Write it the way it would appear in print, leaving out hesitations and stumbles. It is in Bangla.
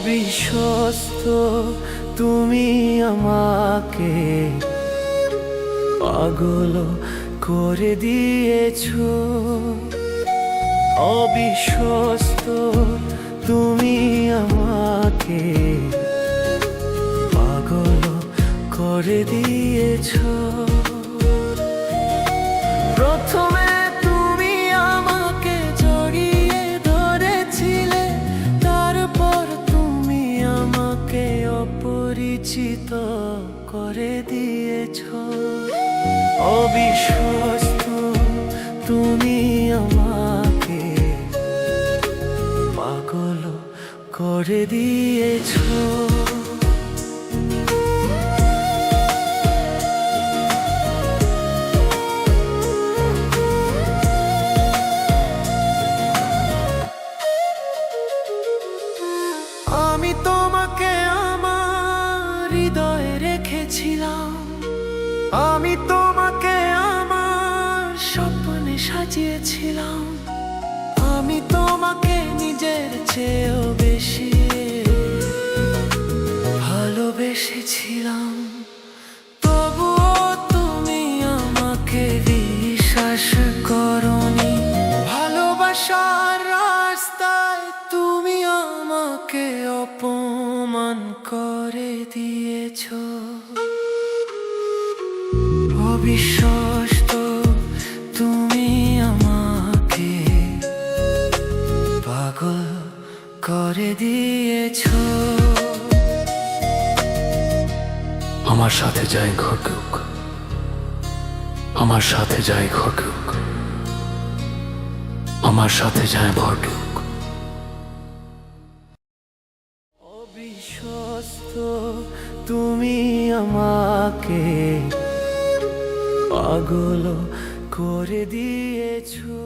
অবিশ্বস্ত তুমি আমাকে পাগল করে দিয়েছো। অবিশ্বস্ত তুমি আমাকে পাগল করে দিয়েছো। প্রথমে তুমি আমাকে জড়িয়ে ধরেছিলে, তারপর তুমি আমাকে অপরিচিত করে দিয়েছো। অবিশ্বস্ত তুমি আমাকে পাগল করে দিয়েছো। আমি তোমাকে আমার হৃদয়ে রেখেছিলাম, আমি তোমাকে আমার স্বপ্নে সাজিয়েছিলাম, আমি তোমাকে নিজের চেয়েও বেশি ভালোবেসেছিলাম। তবুও তুমি আমাকে বিশ্বাস করোনি। ভালোবাসার রাস্তায় তুমি আমাকে অপমান করে দিয়েছো। অবিশ্বস্ত তুমি আমাকে পাগল করে দিয়েছো। আমার সাথে যাই ঘটুক, আমার সাথে যাই ঘটুক, আমার সাথে যাই ঘটুক। অবিশ্বস্ত তুমি আমাকে পাগল করে দিয়েছো।